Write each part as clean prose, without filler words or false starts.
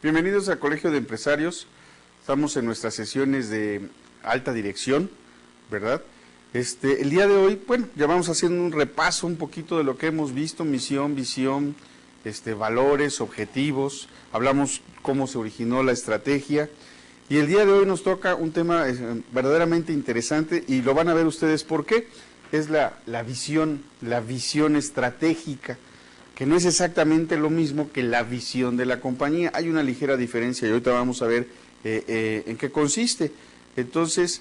Bienvenidos al Colegio de Empresarios. Estamos en nuestras sesiones de alta dirección, ¿verdad? El día de hoy, bueno, ya vamos haciendo un repaso un poquito de lo que hemos visto, misión, visión, valores, objetivos, hablamos cómo se originó la estrategia, y el día de hoy nos toca un tema verdaderamente interesante, y lo van a ver ustedes por qué. Es la visión estratégica, que no es exactamente lo mismo que la visión de la compañía. Hay una ligera diferencia y ahorita vamos a ver en qué consiste. Entonces,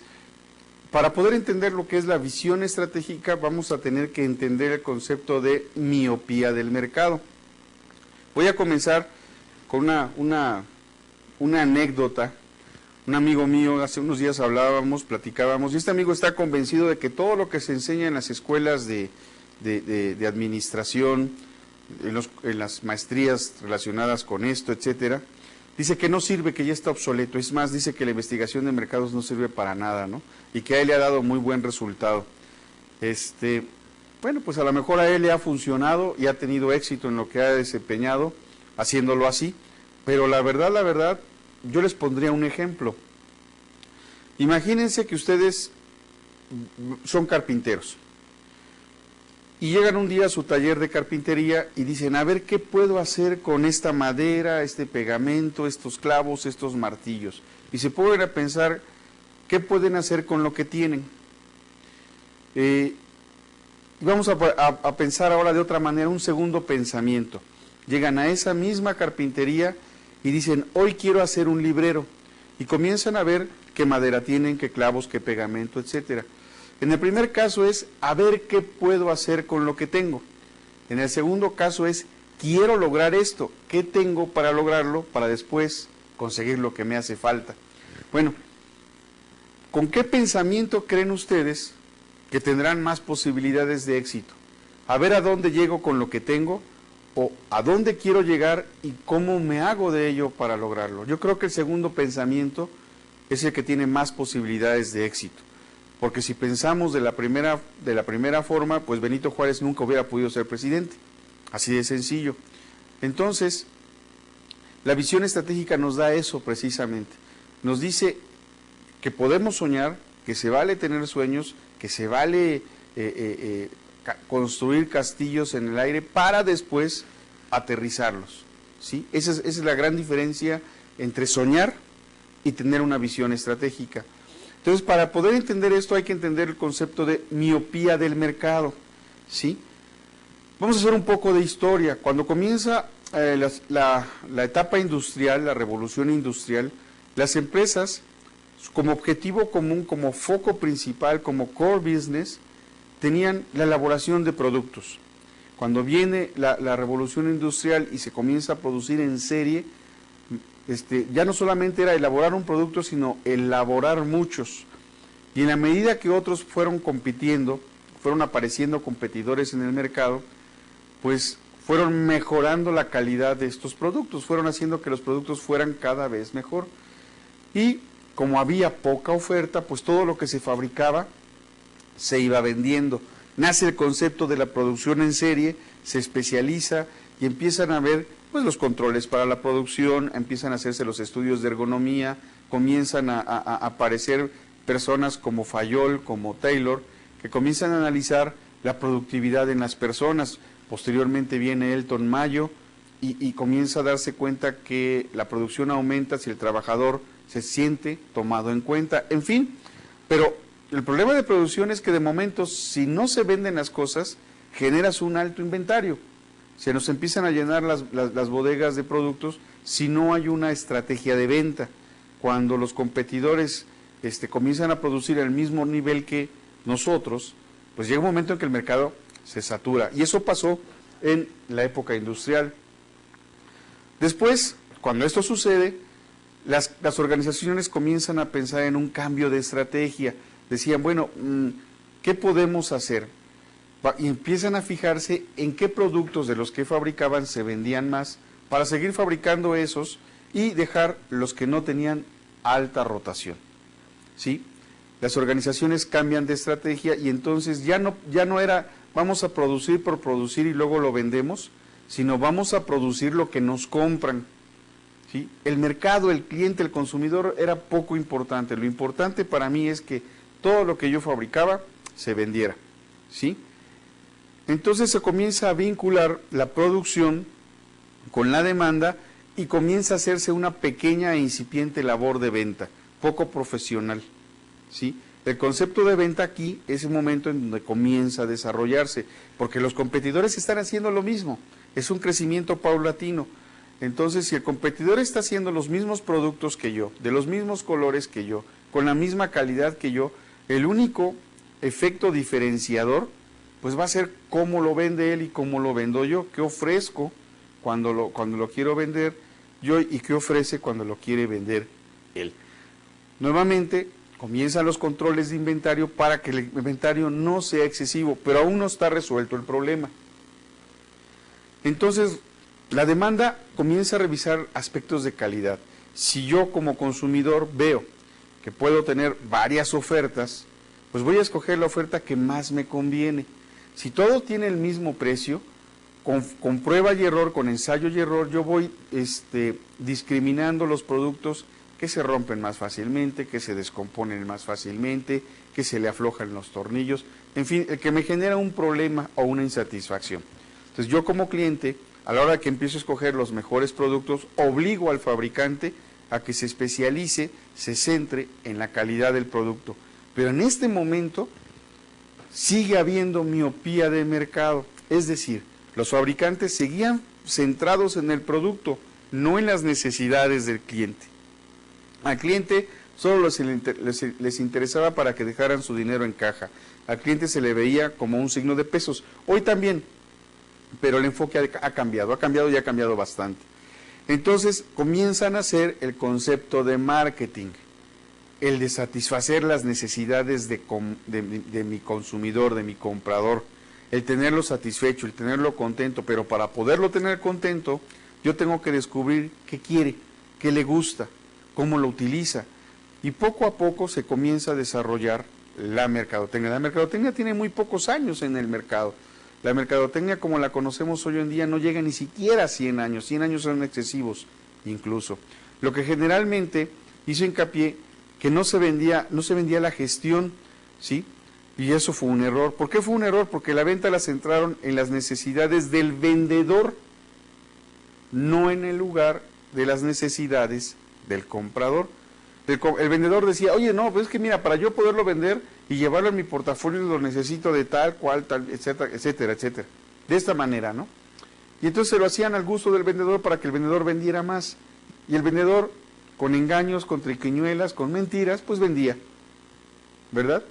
para poder entender lo que es la visión estratégica, vamos a tener que entender el concepto de miopía del mercado. Voy a comenzar con una anécdota. Un amigo mío, hace unos días platicábamos, y este amigo está convencido de que todo lo que se enseña en las escuelas de administración, en las maestrías relacionadas con esto, etcétera, dice que no sirve, que ya está obsoleto. Es más, dice que la investigación de mercados no sirve para nada, ¿no? Y que a él le ha dado muy buen resultado. Bueno, pues a lo mejor a él le ha funcionado y ha tenido éxito en lo que ha desempeñado haciéndolo así, pero la verdad, yo les pondría un ejemplo. Imagínense que ustedes son carpinteros y llegan un día a su taller de carpintería y dicen, a ver, ¿qué puedo hacer con esta madera, este pegamento, estos clavos, estos martillos? Y se ponen a pensar, ¿qué pueden hacer con lo que tienen? Vamos a pensar ahora de otra manera, un segundo pensamiento. Llegan a esa misma carpintería y dicen, hoy quiero hacer un librero. Y comienzan a ver qué madera tienen, qué clavos, qué pegamento, etcétera. En el primer caso es, a ver qué puedo hacer con lo que tengo. En el segundo caso es, quiero lograr esto, ¿qué tengo para lograrlo? Para después conseguir lo que me hace falta. Bueno, ¿con qué pensamiento creen ustedes que tendrán más posibilidades de éxito? A ver a dónde llego con lo que tengo, o a dónde quiero llegar y cómo me hago de ello para lograrlo. Yo creo que el segundo pensamiento es el que tiene más posibilidades de éxito. Porque si pensamos de la primera forma, pues Benito Juárez nunca hubiera podido ser presidente. Así de sencillo. Entonces, la visión estratégica nos da eso precisamente. Nos dice que podemos soñar, que se vale tener sueños, que se vale construir castillos en el aire para después aterrizarlos, ¿sí? Esa es la gran diferencia entre soñar y tener una visión estratégica. Entonces, para poder entender esto hay que entender el concepto de miopía del mercado, ¿sí? Vamos a hacer un poco de historia. Cuando comienza la etapa industrial, la revolución industrial, las empresas, como objetivo común, como foco principal, como core business, tenían la elaboración de productos. Cuando viene la revolución industrial y se comienza a producir en serie, ya no solamente era elaborar un producto, sino elaborar muchos. Y en la medida que otros fueron compitiendo, fueron apareciendo competidores en el mercado, pues fueron mejorando la calidad de estos productos, fueron haciendo que los productos fueran cada vez mejor. Y como había poca oferta, pues todo lo que se fabricaba se iba vendiendo. Nace el concepto de la producción en serie, se especializa y empiezan a ver pues los controles para la producción, empiezan a hacerse los estudios de ergonomía, comienzan a aparecer personas como Fayol, como Taylor, que comienzan a analizar la productividad en las personas. Posteriormente viene Elton Mayo y comienza a darse cuenta que la producción aumenta si el trabajador se siente tomado en cuenta, en fin. Pero el problema de producción es que de momento, si no se venden las cosas, generas un alto inventario. Se nos empiezan a llenar las bodegas de productos si no hay una estrategia de venta. Cuando los competidores comienzan a producir al mismo nivel que nosotros, pues llega un momento en que el mercado se satura. Y eso pasó en la época industrial. Después, cuando esto sucede, las organizaciones comienzan a pensar en un cambio de estrategia. Decían, bueno, ¿qué podemos hacer? Y empiezan a fijarse en qué productos de los que fabricaban se vendían más para seguir fabricando esos y dejar los que no tenían alta rotación, ¿sí? Las organizaciones cambian de estrategia y entonces ya no era vamos a producir por producir y luego lo vendemos, sino vamos a producir lo que nos compran. ¿sí? El mercado, el cliente, el consumidor era poco importante. Lo importante para mí es que todo lo que yo fabricaba se vendiera, ¿sí? Entonces se comienza a vincular la producción con la demanda y comienza a hacerse una pequeña e incipiente labor de venta, poco profesional, ¿sí? El concepto de venta aquí es el momento en donde comienza a desarrollarse, porque los competidores están haciendo lo mismo, es un crecimiento paulatino. Entonces, si el competidor está haciendo los mismos productos que yo, de los mismos colores que yo, con la misma calidad que yo, el único efecto diferenciador, pues va a ser cómo lo vende él y cómo lo vendo yo, qué ofrezco cuando lo quiero vender yo y qué ofrece cuando lo quiere vender él. Nuevamente, comienzan los controles de inventario para que el inventario no sea excesivo, pero aún no está resuelto el problema. Entonces, la demanda comienza a revisar aspectos de calidad. Si yo como consumidor veo que puedo tener varias ofertas, pues voy a escoger la oferta que más me conviene. Si todo tiene el mismo precio, con prueba y error, con ensayo y error, yo voy discriminando los productos que se rompen más fácilmente, que se descomponen más fácilmente, que se le aflojan los tornillos, en fin, el que me genera un problema o una insatisfacción. Entonces yo como cliente, a la hora que empiezo a escoger los mejores productos, obligo al fabricante a que se especialice, se centre en la calidad del producto. Pero en este momento sigue habiendo miopía de mercado, es decir, los fabricantes seguían centrados en el producto, no en las necesidades del cliente. Al cliente solo les interesaba para que dejaran su dinero en caja. Al cliente se le veía como un signo de pesos. Hoy también, pero el enfoque ha cambiado y ha cambiado bastante. Entonces comienzan a hacer el concepto de marketing, el de satisfacer las necesidades de mi consumidor, de mi comprador, el tenerlo satisfecho, el tenerlo contento, pero para poderlo tener contento, yo tengo que descubrir qué quiere, qué le gusta, cómo lo utiliza, y poco a poco se comienza a desarrollar la mercadotecnia. La mercadotecnia tiene muy pocos años en el mercado. La mercadotecnia como la conocemos hoy en día no llega ni siquiera a 100 años, 100 años son excesivos incluso. Lo que generalmente hizo hincapié que no se vendía la gestión, ¿sí? Y eso fue un error. ¿Por qué fue un error? Porque la venta la centraron en las necesidades del vendedor, no en el lugar de las necesidades del comprador. El vendedor decía, oye, no, pues es que mira, para yo poderlo vender y llevarlo en mi portafolio lo necesito de tal, cual, tal, etcétera, etcétera, etcétera. De esta manera, ¿no? Y entonces se lo hacían al gusto del vendedor para que el vendedor vendiera más. Y el vendedor, con engaños, con triquiñuelas, con mentiras, pues vendía, ¿verdad?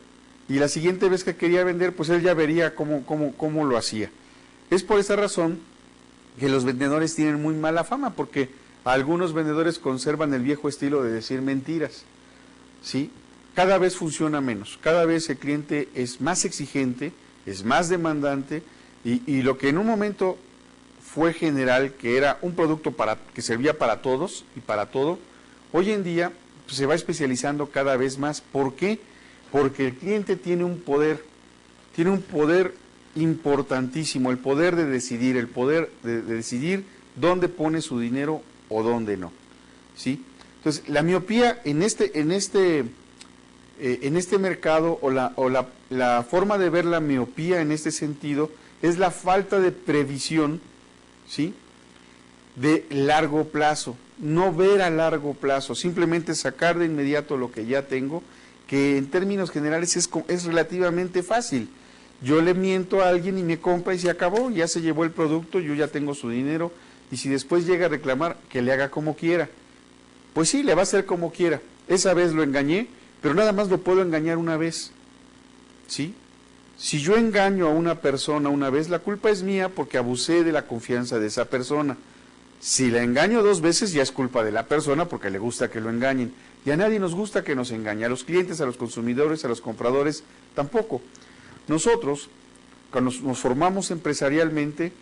Y la siguiente vez que quería vender, pues él ya vería cómo lo hacía. Es por esa razón que los vendedores tienen muy mala fama, porque algunos vendedores conservan el viejo estilo de decir mentiras, ¿sí? Cada vez funciona menos, cada vez el cliente es más exigente, es más demandante, y lo que en un momento fue general, que era un producto que servía para todos y para todo, hoy en día pues, se va especializando cada vez más. ¿Por qué? Porque el cliente tiene un poder importantísimo, el poder de decidir, de decidir dónde pone su dinero o dónde no, ¿sí? Entonces, la miopía en este mercado, o la forma de ver la miopía en este sentido, es la falta de previsión, ¿sí?, de largo plazo, no ver a largo plazo, simplemente sacar de inmediato lo que ya tengo, que en términos generales es relativamente fácil. Yo le miento a alguien y me compra y se acabó, ya se llevó el producto, yo ya tengo su dinero, y si después llega a reclamar, que le haga como quiera. Pues sí, le va a hacer como quiera. Esa vez lo engañé, pero nada más lo puedo engañar una vez, ¿sí? Si yo engaño a una persona una vez, la culpa es mía porque abusé de la confianza de esa persona. Si la engaño 2 veces, ya es culpa de la persona porque le gusta que lo engañen. Y a nadie nos gusta que nos engañen, a los clientes, a los consumidores, a los compradores, tampoco. Nosotros, cuando nos formamos empresarialmente,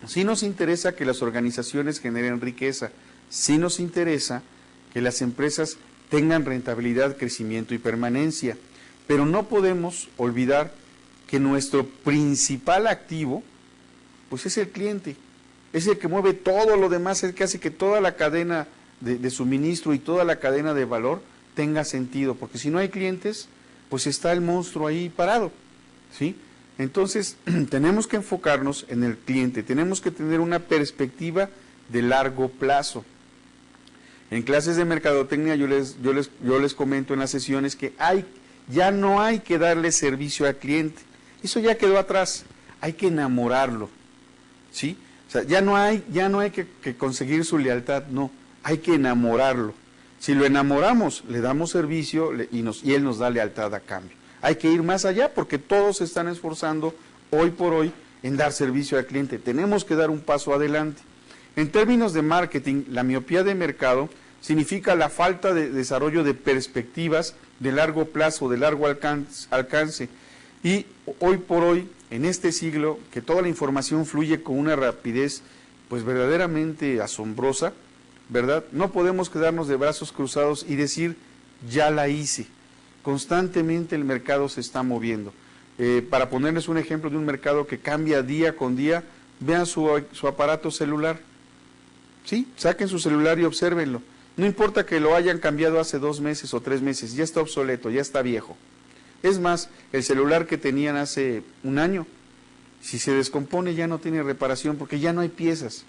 sí nos interesa que las organizaciones generen riqueza, sí nos interesa que las empresas tengan rentabilidad, crecimiento y permanencia, pero no podemos olvidar que nuestro principal activo, pues es el cliente. es el que mueve todo lo demás, es el que hace que toda la cadena de suministro y toda la cadena de valor tenga sentido, porque si no hay clientes, pues está el monstruo ahí parado, ¿sí? Entonces, tenemos que enfocarnos en el cliente, tenemos que tener una perspectiva de largo plazo. En clases de mercadotecnia yo les comento en las sesiones que ya no hay que darle servicio al cliente, eso ya quedó atrás, hay que enamorarlo, ¿sí? O sea, ya no hay que conseguir su lealtad, no, hay que enamorarlo. Si lo enamoramos, le damos servicio y él nos da lealtad a cambio. Hay que ir más allá porque todos se están esforzando hoy por hoy en dar servicio al cliente. Tenemos que dar un paso adelante. En términos de marketing, la miopía de mercado significa la falta de desarrollo de perspectivas de largo plazo, de largo alcance. Y hoy por hoy, en este siglo, que toda la información fluye con una rapidez pues verdaderamente asombrosa, ¿verdad? No podemos quedarnos de brazos cruzados y decir, ya la hice. Constantemente el mercado se está moviendo. Para ponerles un ejemplo de un mercado que cambia día con día, vean su aparato celular. ¿Sí? Saquen su celular y obsérvenlo. No importa que lo hayan cambiado hace 2 meses o 3 meses, ya está obsoleto, ya está viejo. Es más, el celular que tenían hace 1 año, si se descompone ya no tiene reparación porque ya no hay piezas.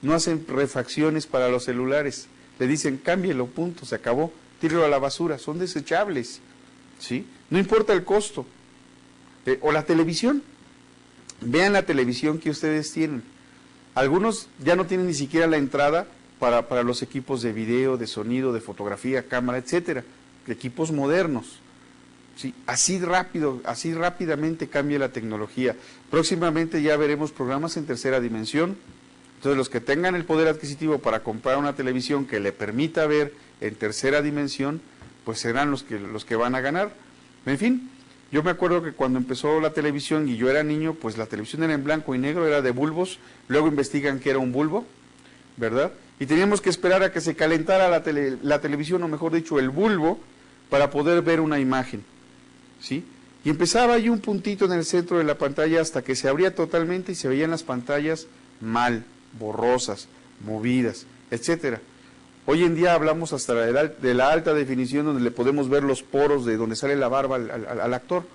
No hacen refacciones para los celulares. Le dicen, cámbielo, punto, se acabó, tírelo a la basura, son desechables, ¿sí? No importa el costo. O la televisión. Vean la televisión que ustedes tienen. Algunos ya no tienen ni siquiera la entrada para los equipos de video, de sonido, de fotografía, cámara, etcétera. Equipos modernos. ¿Sí? Así rápidamente cambia la tecnología. Próximamente ya veremos programas en tercera dimensión. Entonces, los que tengan el poder adquisitivo para comprar una televisión que le permita ver en tercera dimensión, pues serán los que van a ganar. En fin, yo me acuerdo que cuando empezó la televisión y yo era niño, pues la televisión era en blanco y negro, era de bulbos, luego investigan que era un bulbo, ¿verdad? Y teníamos que esperar a que se calentara la televisión, o mejor dicho, el bulbo, para poder ver una imagen, ¿sí? Y empezaba ahí un puntito en el centro de la pantalla hasta que se abría totalmente y se veían las pantallas mal, borrosas, movidas, etcétera. Hoy en día hablamos hasta de la alta definición, donde le podemos ver los poros de donde sale la barba al actor,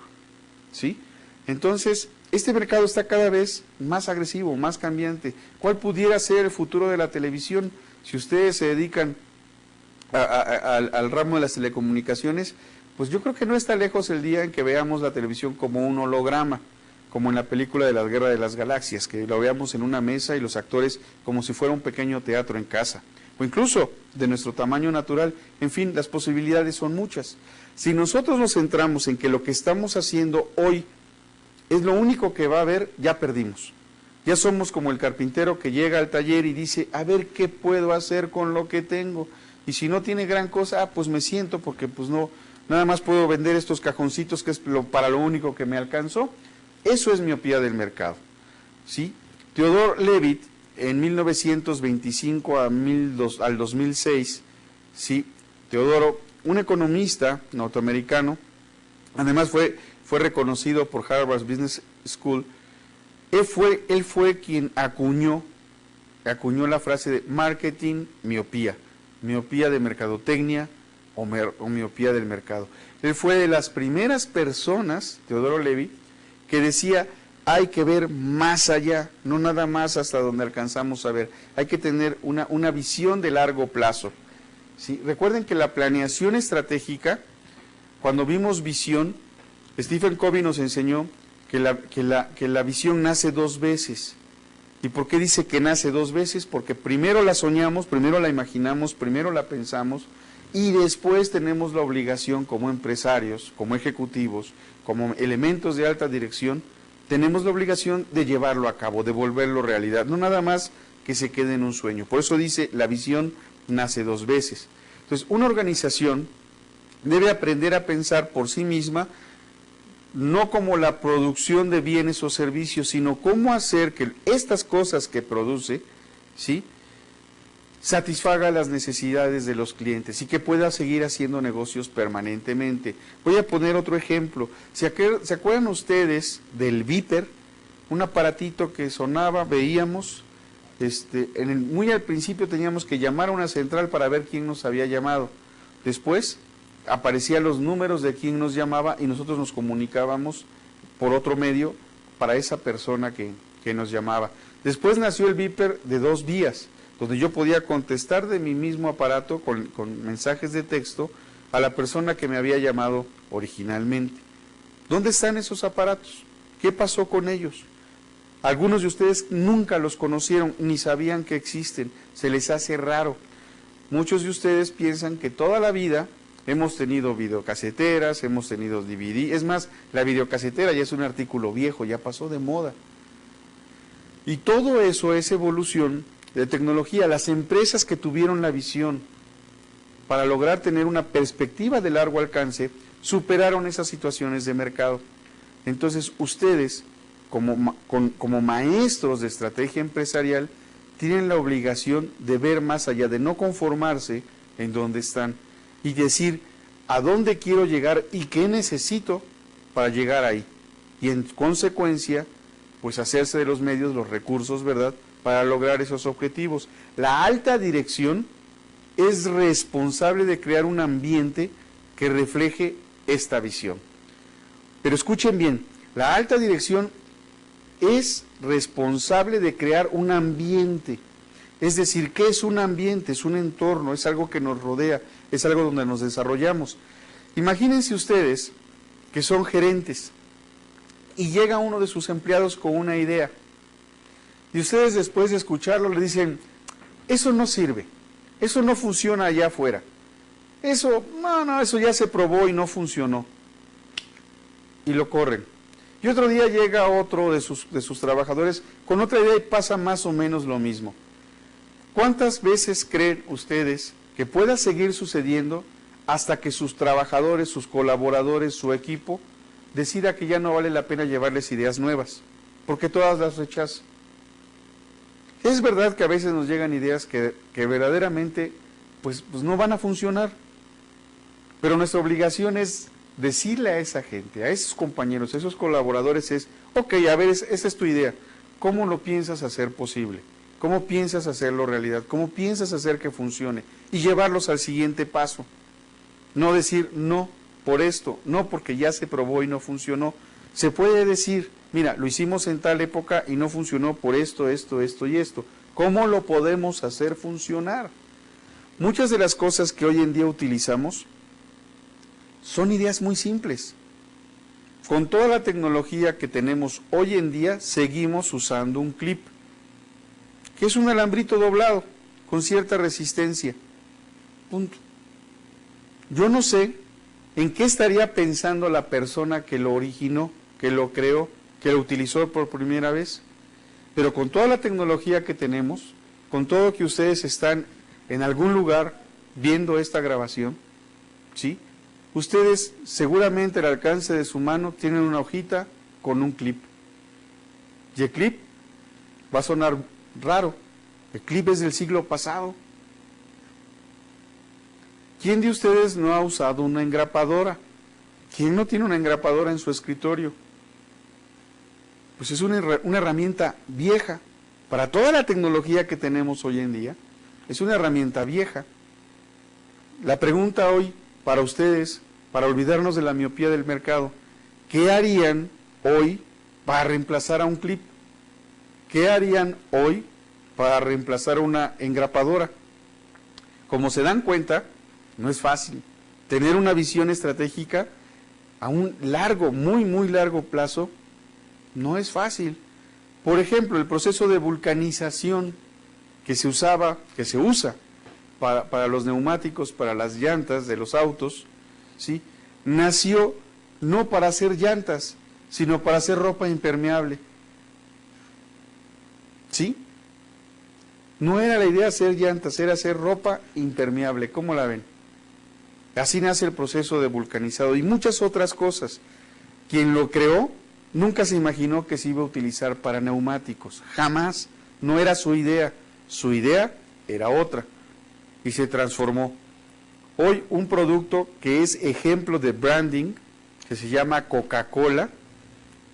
¿sí? Entonces, este mercado está cada vez más agresivo, más cambiante. ¿Cuál pudiera ser el futuro de la televisión? Si ustedes se dedican al ramo de las telecomunicaciones, pues yo creo que no está lejos el día en que veamos la televisión como un holograma, como en la película de la Guerra de las Galaxias, que lo veamos en una mesa y los actores como si fuera un pequeño teatro en casa, o incluso de nuestro tamaño natural. En fin, las posibilidades son muchas. Si nosotros nos centramos en que lo que estamos haciendo hoy es lo único que va a haber, ya perdimos. Ya somos como el carpintero que llega al taller y dice, a ver qué puedo hacer con lo que tengo. Y si no tiene gran cosa, pues me siento porque pues no, nada más puedo vender estos cajoncitos que es para lo único que me alcanzó. Eso es miopía del mercado, ¿sí? Theodore Levitt, en 1925 al 2006, ¿sí? Teodoro, un economista norteamericano, además fue reconocido por Harvard Business School. Él fue quien acuñó la frase de marketing miopía de mercadotecnia o miopía del mercado. Él fue de las primeras personas, Teodoro Levitt, que decía, hay que ver más allá, no nada más hasta donde alcanzamos a ver, hay que tener una visión de largo plazo, ¿sí? Recuerden que la planeación estratégica, cuando vimos visión, Stephen Covey nos enseñó que la visión nace 2 veces. ¿Y por qué dice que nace 2 veces? Porque primero la soñamos, primero la imaginamos, primero la pensamos, y después tenemos la obligación como empresarios, como ejecutivos, como elementos de alta dirección, tenemos la obligación de llevarlo a cabo, de volverlo realidad, no nada más que se quede en un sueño. Por eso dice, la visión nace 2 veces. Entonces, una organización debe aprender a pensar por sí misma, no como la producción de bienes o servicios, sino cómo hacer que estas cosas que produce, ¿sí?, satisfaga las necesidades de los clientes y que pueda seguir haciendo negocios permanentemente. Voy a poner otro ejemplo. ¿Se acuerdan ustedes del beeper? Un aparatito que sonaba, veíamos, muy al principio teníamos que llamar a una central para ver quién nos había llamado. Después aparecían los números de quién nos llamaba y nosotros nos comunicábamos por otro medio para esa persona que nos llamaba. Después nació el beeper de 2 vías, donde yo podía contestar de mi mismo aparato con mensajes de texto a la persona que me había llamado originalmente. ¿Dónde están esos aparatos? ¿Qué pasó con ellos? Algunos de ustedes nunca los conocieron ni sabían que existen, se les hace raro. Muchos de ustedes piensan que toda la vida hemos tenido videocaseteras, hemos tenido DVD, es más, la videocasetera ya es un artículo viejo, ya pasó de moda. Y todo eso es evolución de tecnología. Las empresas que tuvieron la visión para lograr tener una perspectiva de largo alcance, superaron esas situaciones de mercado. Entonces, ustedes, como maestros de estrategia empresarial, tienen la obligación de ver más allá, de no conformarse en donde están y decir a dónde quiero llegar y qué necesito para llegar ahí. Y en consecuencia, pues hacerse de los medios, los recursos, ¿verdad?, para lograr esos objetivos. La alta dirección es responsable de crear un ambiente que refleje esta visión. Pero escuchen bien, la alta dirección es responsable de crear un ambiente. Es decir, ¿qué es un ambiente? Es un entorno, es algo que nos rodea, es algo donde nos desarrollamos. Imagínense ustedes que son gerentes y llega uno de sus empleados con una idea y ustedes después de escucharlo le dicen, eso no sirve, eso no funciona allá afuera, eso ya se probó y no funcionó, y lo corren. Y otro día llega otro de sus trabajadores con otra idea y pasa más o menos lo mismo. ¿Cuántas veces creen ustedes que pueda seguir sucediendo hasta que sus trabajadores, sus colaboradores, su equipo decida que ya no vale la pena llevarles ideas nuevas, porque todas las rechazan? Es verdad que a veces nos llegan ideas que verdaderamente pues no van a funcionar, pero nuestra obligación es decirle a esa gente, a esos compañeros, a esos colaboradores ok, a ver, esa es tu idea, ¿cómo lo piensas hacer posible? ¿Cómo piensas hacerlo realidad? ¿Cómo piensas hacer que funcione? Y llevarlos al siguiente paso. No decir no por esto, no porque ya se probó y no funcionó. Se puede decir, mira, lo hicimos en tal época y no funcionó por esto, esto, esto y esto. ¿Cómo lo podemos hacer funcionar? Muchas de las cosas que hoy en día utilizamos son ideas muy simples. Con toda la tecnología que tenemos hoy en día, seguimos usando un clip, que es un alambrito doblado con cierta resistencia. Punto. Yo no sé en qué estaría pensando la persona que lo originó, que lo creó, que lo utilizó por primera vez, pero con toda la tecnología que tenemos, con todo que ustedes están en algún lugar viendo esta grabación, ¿sí?, ustedes seguramente al alcance de su mano tienen una hojita con un clip. Y el clip va a sonar raro, el clip es del siglo pasado. ¿Quién de ustedes no ha usado una engrapadora? ¿Quién no tiene una engrapadora en su escritorio? Pues es una herramienta vieja. Para toda la tecnología que tenemos hoy en día, es una herramienta vieja. La pregunta hoy para ustedes, para olvidarnos de la miopía del mercado, ¿qué harían hoy para reemplazar a un clip? ¿Qué harían hoy para reemplazar una engrapadora? Como se dan cuenta, no es fácil. Tener una visión estratégica a un largo, muy, muy largo plazo, no es fácil. Por ejemplo, el proceso de vulcanización que se usa para los neumáticos, para las llantas de los autos, ¿sí?, nació no para hacer llantas, sino para hacer ropa impermeable. ¿Sí? No era la idea hacer llantas, era hacer ropa impermeable. ¿Cómo la ven? Así nace el proceso de vulcanizado y muchas otras cosas. Quien lo creó nunca se imaginó que se iba a utilizar para neumáticos, jamás. No era su idea era otra y se transformó. Hoy un producto que es ejemplo de branding, que se llama Coca-Cola,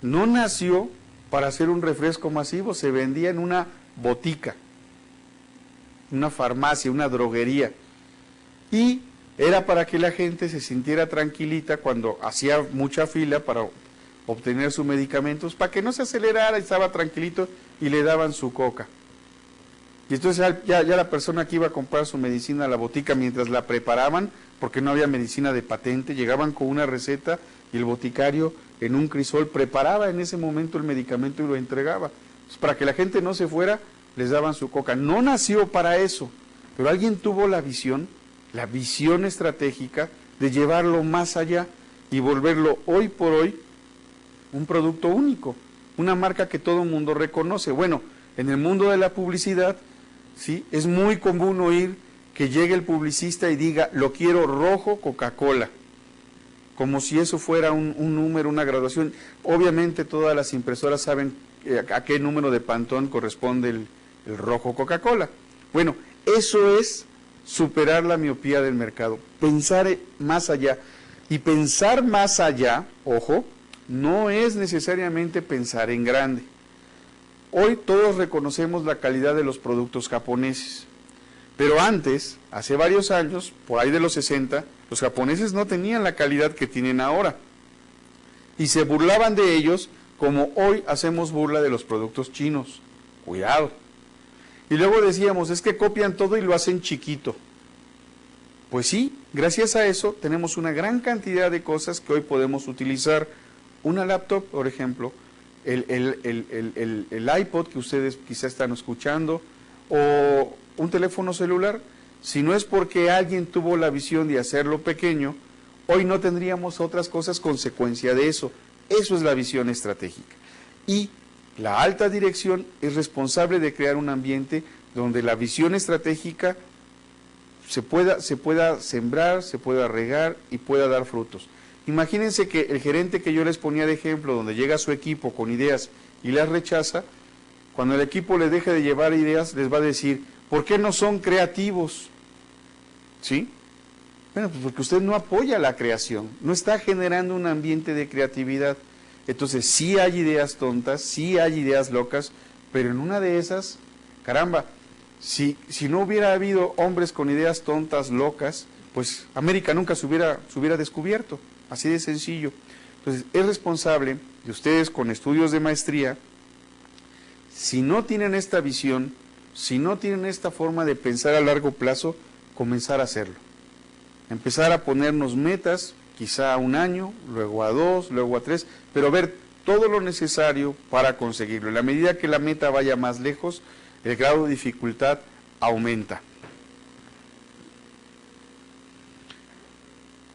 no nació para hacer un refresco masivo, se vendía en una botica, una farmacia, una droguería. Y era para que la gente se sintiera tranquilita cuando hacía mucha fila para obtener sus medicamentos, para que no se acelerara, estaba tranquilito y le daban su coca. Y entonces ya la persona que iba a comprar su medicina a la botica, mientras la preparaban, porque no había medicina de patente, llegaban con una receta y el boticario en un crisol preparaba en ese momento el medicamento y lo entregaba. Entonces, para que la gente no se fuera, les daban su coca. No nació para eso, pero alguien tuvo la visión estratégica de llevarlo más allá y volverlo hoy por hoy un producto único, una marca que todo el mundo reconoce. Bueno, en el mundo de la publicidad, ¿sí?, es muy común oír que llegue el publicista y diga, lo quiero rojo Coca-Cola, como si eso fuera un número, una graduación. Obviamente todas las impresoras saben a qué número de Pantone corresponde el rojo Coca-Cola. Bueno, eso es superar la miopía del mercado, pensar más allá. Y pensar más allá, ojo, no es necesariamente pensar en grande. Hoy todos reconocemos la calidad de los productos japoneses, pero antes, hace varios años, por ahí de los 60, los japoneses no tenían la calidad que tienen ahora y se burlaban de ellos como hoy hacemos burla de los productos chinos. Cuidado. Y luego decíamos, es que copian todo y lo hacen chiquito. Pues sí, gracias a eso tenemos una gran cantidad de cosas que hoy podemos utilizar. Una laptop, por ejemplo, el iPod que ustedes quizá están escuchando, o un teléfono celular, si no es porque alguien tuvo la visión de hacerlo pequeño, hoy no tendríamos otras cosas consecuencia de eso. Eso es la visión estratégica. Y la alta dirección es responsable de crear un ambiente donde la visión estratégica se pueda sembrar, se pueda regar y pueda dar frutos. Imagínense que el gerente que yo les ponía de ejemplo, donde llega su equipo con ideas y las rechaza, cuando el equipo le deje de llevar ideas, les va a decir, ¿por qué no son creativos? ¿Sí? Bueno, pues porque usted no apoya la creación, no está generando un ambiente de creatividad. Entonces, sí hay ideas tontas, sí hay ideas locas, pero en una de esas, caramba, si no hubiera habido hombres con ideas tontas, locas, pues América nunca se hubiera descubierto. Así de sencillo. Entonces, es responsable de ustedes con estudios de maestría, si no tienen esta visión, si no tienen esta forma de pensar a largo plazo, comenzar a hacerlo. Empezar a ponernos metas, quizá a 1 año, luego a 2, luego a 3, pero ver todo lo necesario para conseguirlo. En la medida que la meta vaya más lejos, el grado de dificultad aumenta.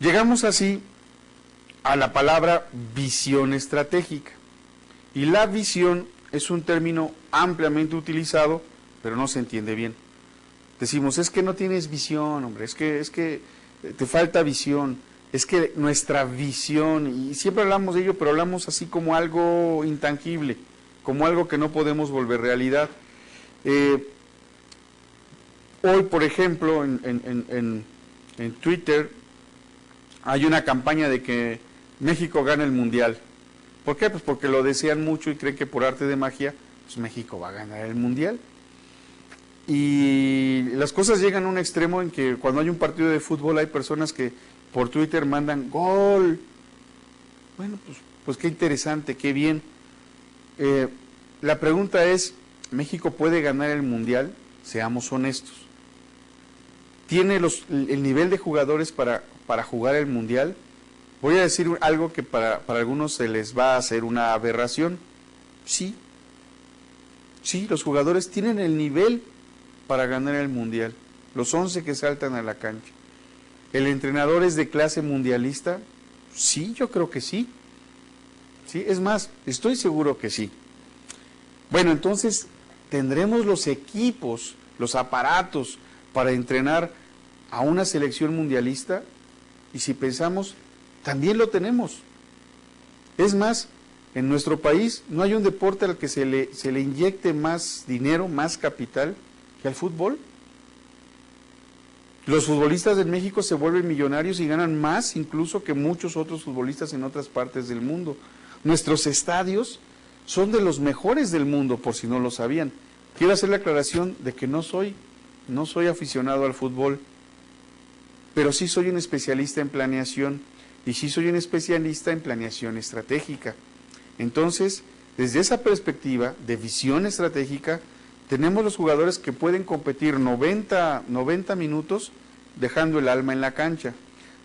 Llegamos así a la palabra visión estratégica. Y la visión es un término ampliamente utilizado, pero no se entiende bien. Decimos, es que no tienes visión, hombre, es que te falta visión, es que nuestra visión, y siempre hablamos de ello, pero hablamos así como algo intangible, como algo que no podemos volver realidad. Hoy, por ejemplo, en Twitter hay una campaña de que México gana el Mundial. ¿Por qué? Pues porque lo desean mucho y creen que por arte de magia, pues México va a ganar el Mundial. Y las cosas llegan a un extremo en que cuando hay un partido de fútbol hay personas que por Twitter mandan ¡gol! Bueno, pues qué interesante, qué bien. La pregunta es, ¿México puede ganar el Mundial? Seamos honestos. ¿Tiene el nivel de jugadores para jugar el Mundial? Voy a decir algo que para algunos se les va a hacer una aberración. Sí, los jugadores tienen el nivel para ganar el Mundial. Los 11 que saltan a la cancha. ¿El entrenador es de clase mundialista? Sí, yo creo que sí. Sí, es más, estoy seguro que sí. Bueno, entonces tendremos los equipos, los aparatos para entrenar a una selección mundialista, y si pensamos, también lo tenemos. Es más, en nuestro país no hay un deporte al que se le inyecte más dinero, más capital que al fútbol. Los futbolistas de México se vuelven millonarios y ganan más incluso que muchos otros futbolistas en otras partes del mundo. Nuestros estadios son de los mejores del mundo, por si no lo sabían. Quiero hacer la aclaración de que no soy no soy aficionado al fútbol, pero sí soy un especialista en planeación y sí soy un especialista en planeación estratégica. Entonces, desde esa perspectiva de visión estratégica, tenemos los jugadores que pueden competir 90 minutos dejando el alma en la cancha.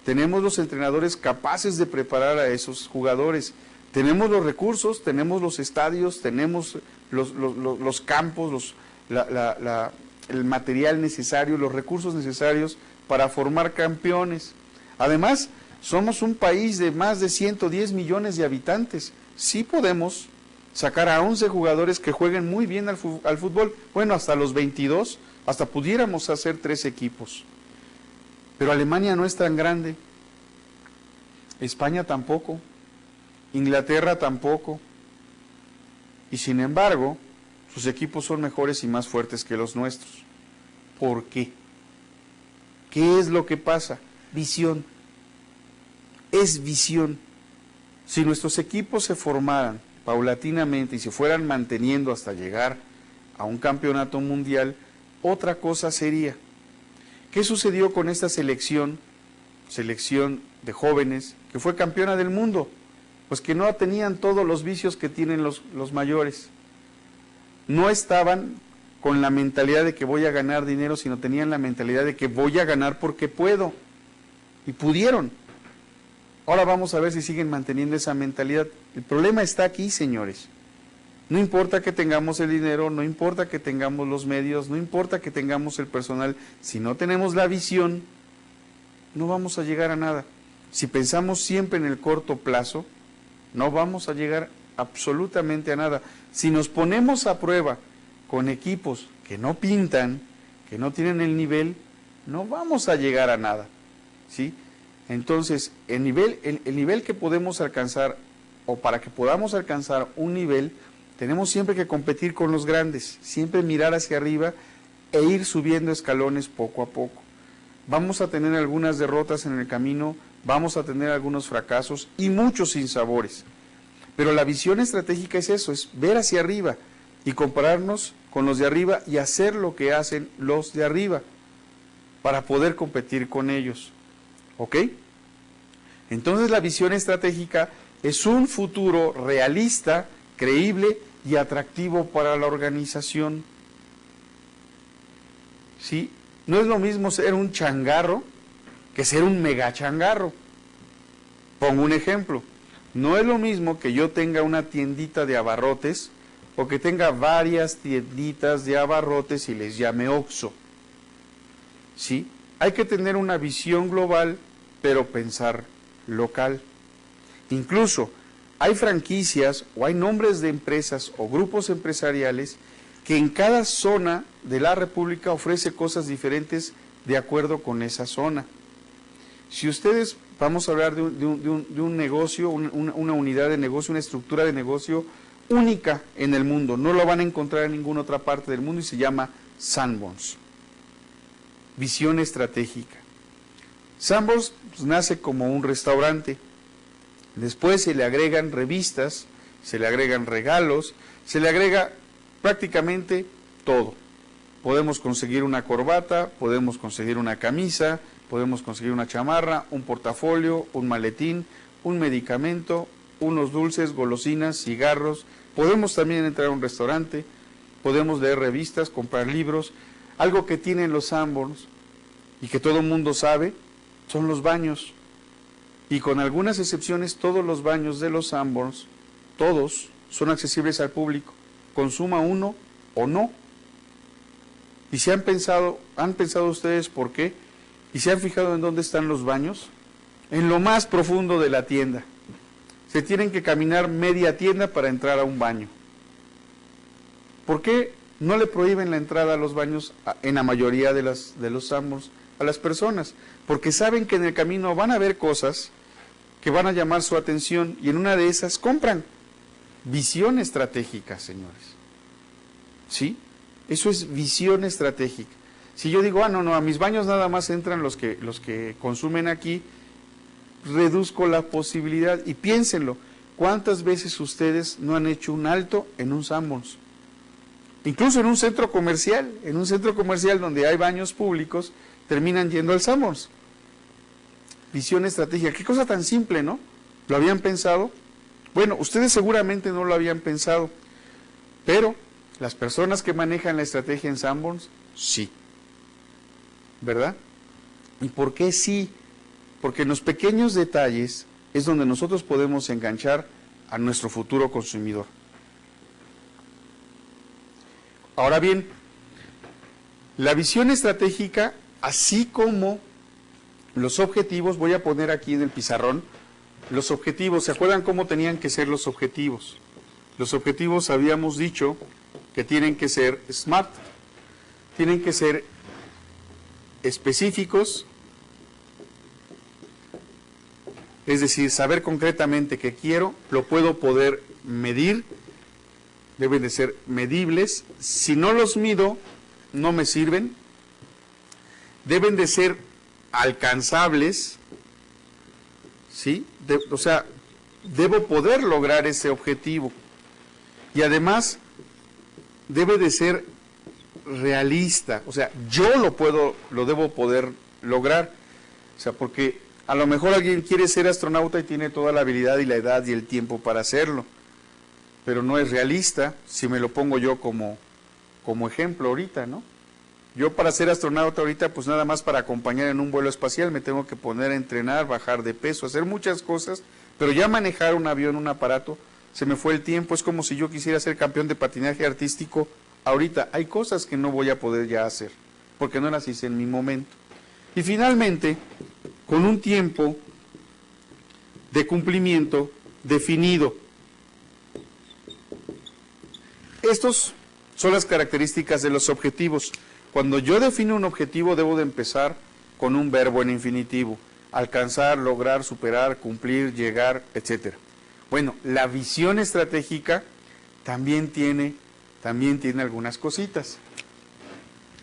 Tenemos los entrenadores capaces de preparar a esos jugadores. Tenemos los recursos, tenemos los estadios, tenemos los campos, el material necesario, los recursos necesarios para formar campeones. Además, somos un país de más de 110 millones de habitantes. Sí podemos sacar a 11 jugadores que jueguen muy bien al fútbol. Bueno, hasta los 22, hasta pudiéramos hacer 3 equipos. Pero Alemania no es tan grande, España tampoco, Inglaterra tampoco, y sin embargo, sus equipos son mejores y más fuertes que los nuestros. ¿Por qué? ¿Qué es lo que pasa? Visión. Es visión. Si nuestros equipos se formaran paulatinamente y se fueran manteniendo hasta llegar a un campeonato mundial, otra cosa sería. ¿Qué sucedió con esta selección de jóvenes que fue campeona del mundo? Pues que no tenían todos los vicios que tienen los mayores. No estaban con la mentalidad de que voy a ganar dinero, sino tenían la mentalidad de que voy a ganar porque puedo. Y pudieron. Ahora vamos a ver si siguen manteniendo esa mentalidad. El problema está aquí, señores. No importa que tengamos el dinero, no importa que tengamos los medios, no importa que tengamos el personal, si no tenemos la visión, no vamos a llegar a nada. Si pensamos siempre en el corto plazo, no vamos a llegar absolutamente a nada. Si nos ponemos a prueba con equipos que no pintan, que no tienen el nivel, no vamos a llegar a nada, ¿sí? Entonces, el nivel que podemos alcanzar, o para que podamos alcanzar un nivel, tenemos siempre que competir con los grandes, siempre mirar hacia arriba e ir subiendo escalones poco a poco. Vamos a tener algunas derrotas en el camino, vamos a tener algunos fracasos y muchos sinsabores. Pero la visión estratégica es eso, es ver hacia arriba y compararnos con los de arriba y hacer lo que hacen los de arriba para poder competir con ellos. ¿Ok? Entonces la visión estratégica es un futuro realista, creíble y atractivo para la organización. ¿Sí? No es lo mismo ser un changarro que ser un mega changarro. Pongo un ejemplo. No es lo mismo que yo tenga una tiendita de abarrotes o que tenga varias tienditas de abarrotes y les llame Oxxo. ¿Sí? Hay que tener una visión global, pero pensar local. Incluso hay franquicias o hay nombres de empresas o grupos empresariales que en cada zona de la República ofrece cosas diferentes de acuerdo con esa zona. Si ustedes, vamos a hablar de un negocio, una unidad de negocio, una estructura de negocio única en el mundo, no lo van a encontrar en ninguna otra parte del mundo y se llama Sanborns. Visión estratégica. Sanborns pues, nace como un restaurante, después se le agregan revistas, se le agregan regalos, se le agrega prácticamente todo. Podemos conseguir una corbata, podemos conseguir una camisa, podemos conseguir una chamarra, un portafolio, un maletín, un medicamento, unos dulces, golosinas, cigarros. Podemos también entrar a un restaurante, podemos leer revistas, comprar libros. Algo que tienen los Sanborns y que todo el mundo sabe son los baños. Y con algunas excepciones, todos los baños de los Sanborns, todos son accesibles al público, consuma uno o no. ¿Y si han pensado ustedes por qué? ¿Y se han fijado en dónde están los baños? En lo más profundo de la tienda. Se tienen que caminar media tienda para entrar a un baño. ¿Por qué no le prohíben la entrada a los baños en la mayoría de los Sanborns a las personas? Porque saben que en el camino van a ver cosas que van a llamar su atención y en una de esas compran. Visión estratégica, señores. ¿Sí? Eso es visión estratégica. Si yo digo, no, a mis baños nada más entran los que consumen aquí, reduzco la posibilidad. Y piénsenlo, ¿cuántas veces ustedes no han hecho un alto en un Sanborns? Incluso en un centro comercial donde hay baños públicos, terminan yendo al Sanborns. Visión estratégica, qué cosa tan simple, ¿no? ¿Lo habían pensado? Bueno, ustedes seguramente no lo habían pensado, pero las personas que manejan la estrategia en Sanborns, sí. ¿Verdad? ¿Y por qué sí? Porque en los pequeños detalles es donde nosotros podemos enganchar a nuestro futuro consumidor. Ahora bien, la visión estratégica, así como los objetivos, voy a poner aquí en el pizarrón, los objetivos, ¿se acuerdan cómo tenían que ser los objetivos? Los objetivos habíamos dicho que tienen que ser SMART, tienen que ser específicos, es decir, saber concretamente qué quiero, lo puedo poder medir, deben de ser medibles, si no los mido, no me sirven, deben de ser alcanzables, ¿sí? O sea, debo poder lograr ese objetivo, y además debe de ser realista, o sea, yo lo debo poder lograr, o sea, porque a lo mejor alguien quiere ser astronauta y tiene toda la habilidad y la edad y el tiempo para hacerlo, pero no es realista si me lo pongo yo como ejemplo ahorita, ¿no? Yo para ser astronauta ahorita, pues nada más para acompañar en un vuelo espacial me tengo que poner a entrenar, bajar de peso, hacer muchas cosas, pero ya manejar un avión, un aparato, se me fue el tiempo, es como si yo quisiera ser campeón de patinaje artístico ahorita. Hay cosas que no voy a poder ya hacer, porque no las hice en mi momento. Y finalmente, con un tiempo de cumplimiento definido. Estos son las características de los objetivos. Cuando yo defino un objetivo, debo de empezar con un verbo en infinitivo. Alcanzar, lograr, superar, cumplir, llegar, etc. Bueno, la visión estratégica también tiene algunas cositas.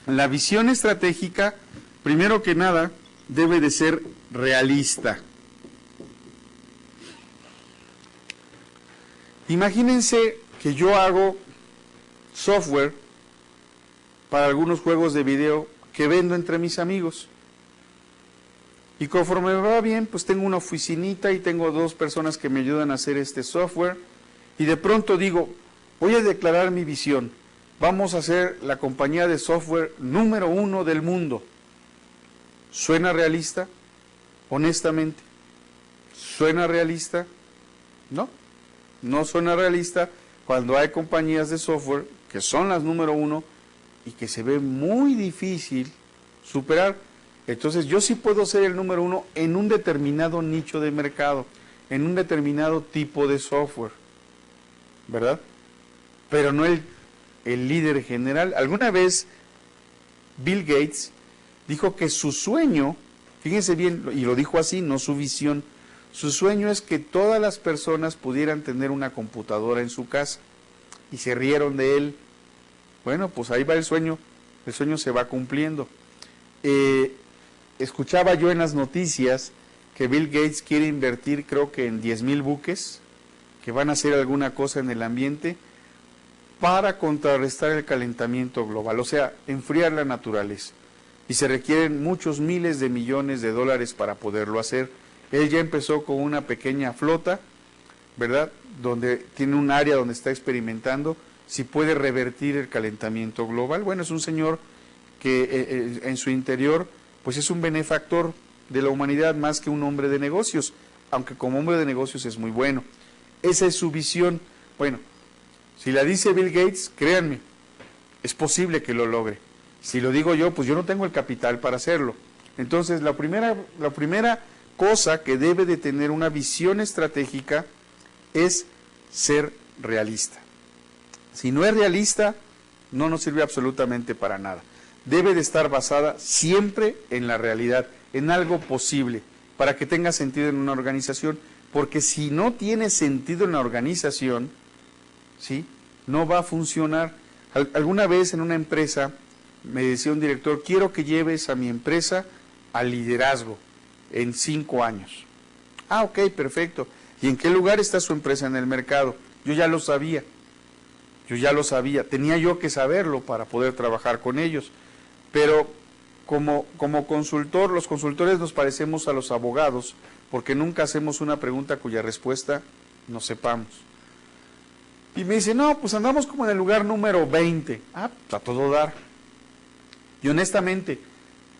La visión estratégica, primero que nada, debe de ser realista. Imagínense que yo hago software para algunos juegos de video que vendo entre mis amigos. Y conforme me va bien, pues tengo una oficinita y tengo 2 personas que me ayudan a hacer este software. Y de pronto digo, voy a declarar mi visión. Vamos a ser la compañía de software número 1 del mundo. ¿Suena realista? Honestamente, ¿suena realista? No, no suena realista cuando hay compañías de software que son las número 1 y que se ve muy difícil superar. Entonces yo sí puedo ser el número 1 en un determinado nicho de mercado, en un determinado tipo de software, ¿verdad? Pero no el líder general. Alguna vez Bill Gates dijo que su sueño, fíjense bien, y lo dijo así, no su visión, su sueño es que todas las personas pudieran tener una computadora en su casa, y se rieron de él. Bueno, pues ahí va el sueño se va cumpliendo. Escuchaba yo en las noticias que Bill Gates quiere invertir, creo que en 10,000 buques, que van a hacer alguna cosa en el ambiente para contrarrestar el calentamiento global, o sea, enfriar la naturaleza. Y se requieren muchos miles de millones de dólares para poderlo hacer. Él ya empezó con una pequeña flota, ¿verdad?, donde tiene un área donde está experimentando si puede revertir el calentamiento global. Bueno, es un señor que en su interior, pues es un benefactor de la humanidad más que un hombre de negocios, aunque como hombre de negocios es muy bueno. Esa es su visión. Bueno, si la dice Bill Gates, créanme, es posible que lo logre. Si lo digo yo, pues yo no tengo el capital para hacerlo. Entonces, la primera cosa que debe de tener una visión estratégica es ser realista. Si no es realista, no nos sirve absolutamente para nada. Debe de estar basada siempre en la realidad, en algo posible, para que tenga sentido en una organización, porque si no tiene sentido en la organización, ¿sí?, no va a funcionar. Alguna vez en una empresa me decía un director, quiero que lleves a mi empresa al liderazgo en 5 años. Ah, ok, perfecto. ¿Y en qué lugar está su empresa en el mercado? Yo ya lo sabía. yo ya lo sabía, tenía yo que saberlo para poder trabajar con ellos, pero como consultor, los consultores nos parecemos a los abogados, porque nunca hacemos una pregunta cuya respuesta no sepamos. Y me dice, no, pues andamos como en el lugar número 20. Ah, pues a todo dar. Y honestamente,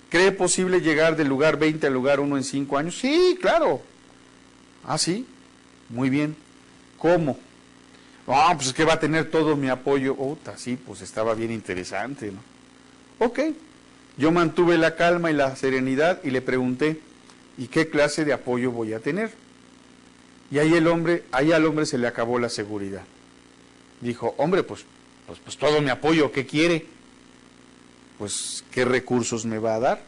¿cree posible llegar del lugar 20 al lugar 1 en 5 años? Sí, claro. Ah, sí, muy bien. ¿Cómo? Ah, pues es que va a tener todo mi apoyo. Sí, pues estaba bien interesante, ¿no? Ok. Yo mantuve la calma y la serenidad y le pregunté, ¿y qué clase de apoyo voy a tener? Y ahí al hombre se le acabó la seguridad. Dijo, hombre, pues todo mi apoyo, ¿qué quiere? Pues, ¿qué recursos me va a dar?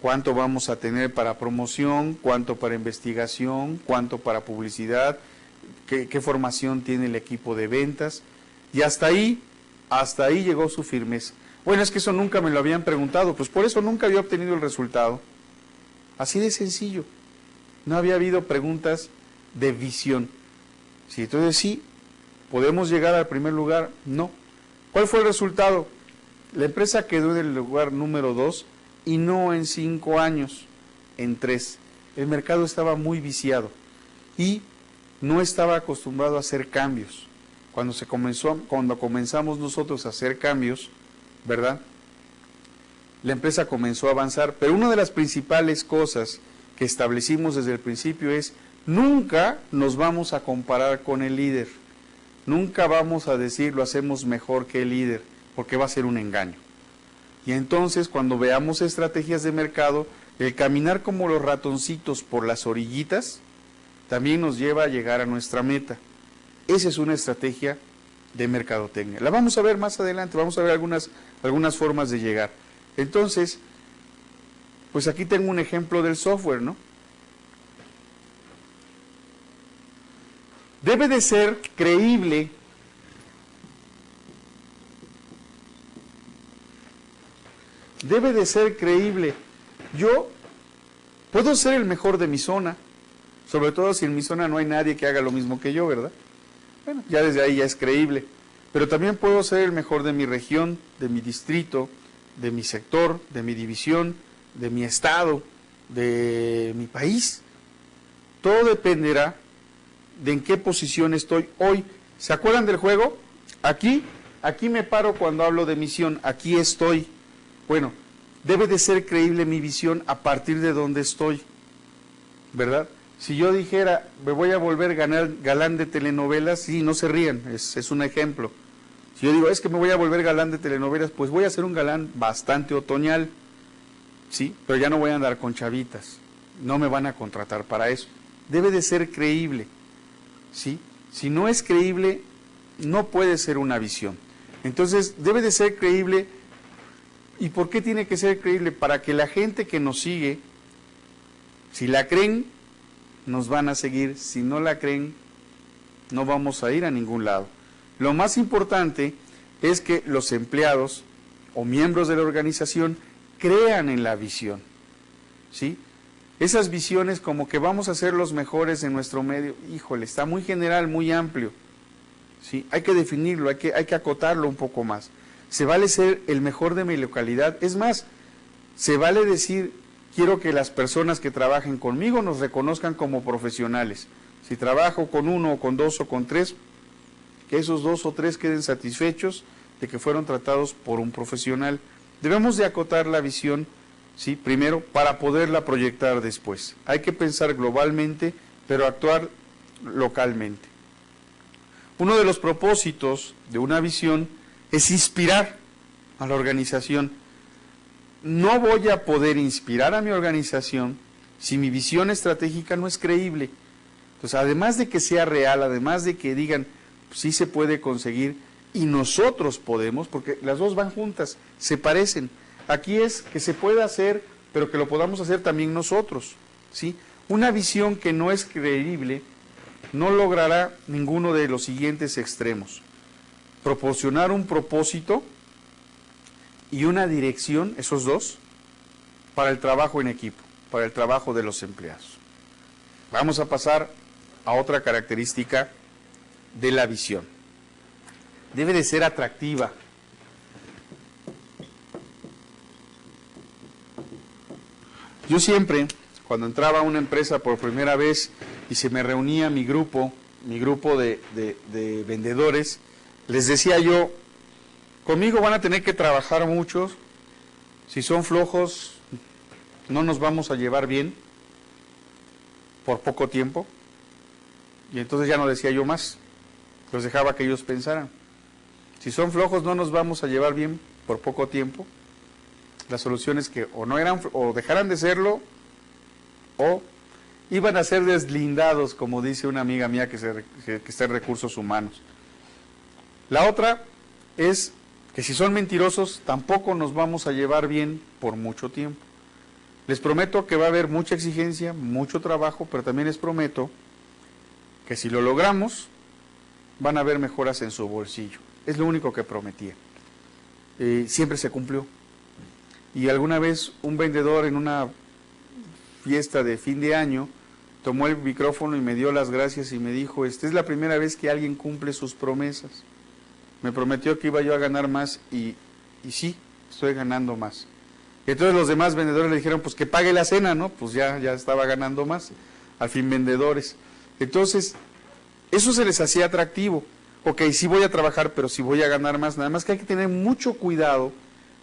¿Cuánto vamos a tener para promoción? ¿Cuánto para investigación? ¿Cuánto para publicidad? ¿Qué formación tiene el equipo de ventas? Y hasta ahí llegó su firmeza. Bueno, es que eso nunca me lo habían preguntado, pues por eso nunca había obtenido el resultado. Así de sencillo. No había habido preguntas de visión. Sí, entonces sí, ¿podemos llegar al primer lugar? No. ¿Cuál fue el resultado? La empresa quedó en el lugar número 2 y no en 5 años, en 3. El mercado estaba muy viciado y no estaba acostumbrado a hacer cambios. Cuando comenzamos nosotros a hacer cambios, ¿verdad? La empresa comenzó a avanzar, pero una de las principales cosas que establecimos desde el principio es, nunca nos vamos a comparar con el líder, nunca vamos a decir lo hacemos mejor que el líder, porque va a ser un engaño. Y entonces cuando veamos estrategias de mercado, el caminar como los ratoncitos por las orillitas, también nos lleva a llegar a nuestra meta. Esa es una estrategia de mercadotecnia. La vamos a ver más adelante, vamos a ver algunas formas de llegar. Entonces, pues aquí tengo un ejemplo del software, ¿no? Debe de ser creíble. Debe de ser creíble. Yo puedo ser el mejor de mi zona, sobre todo si en mi zona no hay nadie que haga lo mismo que yo, ¿verdad? Bueno, ya desde ahí ya es creíble. Pero también puedo ser el mejor de mi región, de mi distrito, de mi sector, de mi división, de mi estado, de mi país. Todo dependerá de en qué posición estoy hoy. ¿Se acuerdan del juego? Aquí me paro cuando hablo de misión, aquí estoy. Bueno, debe de ser creíble mi visión a partir de donde estoy, ¿verdad? Si yo dijera, me voy a volver galán de telenovelas, sí, no se rían, es un ejemplo. Si yo digo, es que me voy a volver galán de telenovelas, pues voy a ser un galán bastante otoñal, ¿sí? Pero ya no voy a andar con chavitas, no me van a contratar para eso. Debe de ser creíble, ¿sí? Si no es creíble, no puede ser una visión. Entonces, debe de ser creíble. ¿Y por qué tiene que ser creíble? Para que la gente que nos sigue, si la creen, nos van a seguir. Si no la creen, no vamos a ir a ningún lado. Lo más importante es que los empleados o miembros de la organización crean en la visión, ¿sí? Esas visiones como que vamos a ser los mejores en nuestro medio, híjole, está muy general, muy amplio, ¿sí? Hay que definirlo, hay que acotarlo un poco más. Se vale ser el mejor de mi localidad, es más, se vale decir, quiero que las personas que trabajen conmigo nos reconozcan como profesionales. Si trabajo con 1 o con 2 o con 3, que esos 2 o 3 queden satisfechos de que fueron tratados por un profesional. Debemos de acotar la visión, ¿sí? Primero, para poderla proyectar después. Hay que pensar globalmente, pero actuar localmente. Uno de los propósitos de una visión es inspirar a la organización. No voy a poder inspirar a mi organización si mi visión estratégica no es creíble. Entonces, además de que sea real, además de que digan, pues, sí se puede conseguir y nosotros podemos, porque las dos van juntas, se parecen. Aquí es que se pueda hacer, pero que lo podamos hacer también nosotros, ¿sí? Una visión que no es creíble no logrará ninguno de los siguientes extremos. Proporcionar un propósito y una dirección, esos dos, para el trabajo en equipo, para el trabajo de los empleados. Vamos a pasar a otra característica de la visión. debe de ser atractiva. Yo siempre, cuando entraba a una empresa por primera vez y se me reunía mi grupo de vendedores, les decía yo, conmigo van a tener que trabajar muchos, si son flojos no nos vamos a llevar bien por poco tiempo. Y entonces ya no decía yo más, los dejaba que ellos pensaran. Si son flojos no nos vamos a llevar bien por poco tiempo. La solución es que o no eran, o dejaran de serlo, o iban a ser deslindados, como dice una amiga mía que está en recursos humanos. La otra es que si son mentirosos, tampoco nos vamos a llevar bien por mucho tiempo. Les prometo que va a haber mucha exigencia, mucho trabajo, pero también les prometo que si lo logramos, van a haber mejoras en su bolsillo. Es lo único que prometía. Siempre se cumplió. Y alguna vez un vendedor en una fiesta de fin de año tomó el micrófono y me dio las gracias y me dijo, esta es la primera vez que alguien cumple sus promesas. Me prometió que iba yo a ganar más y sí, estoy ganando más. Y entonces los demás vendedores le dijeron, pues que pague la cena, ¿no? Pues ya estaba ganando más, al fin vendedores. Entonces, eso se les hacía atractivo. Ok, sí voy a trabajar, pero sí voy a ganar más. Nada más que hay que tener mucho cuidado,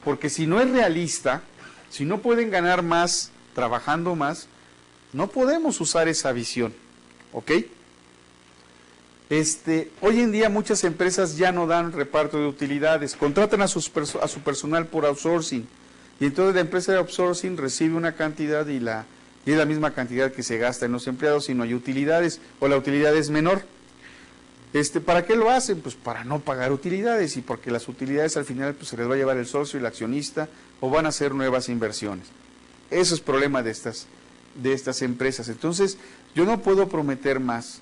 porque si no es realista, si no pueden ganar más trabajando más, no podemos usar esa visión. ¿Ok? Hoy en día muchas empresas ya no dan reparto de utilidades, contratan a su personal por outsourcing, y entonces la empresa de outsourcing recibe una cantidad y es la misma cantidad que se gasta en los empleados y no hay utilidades, o la utilidad es menor. ¿Para qué lo hacen? Pues para no pagar utilidades, y porque las utilidades al final pues, se les va a llevar el socio y el accionista, o van a hacer nuevas inversiones. Eso es problema de estas empresas. Entonces, yo no puedo prometer más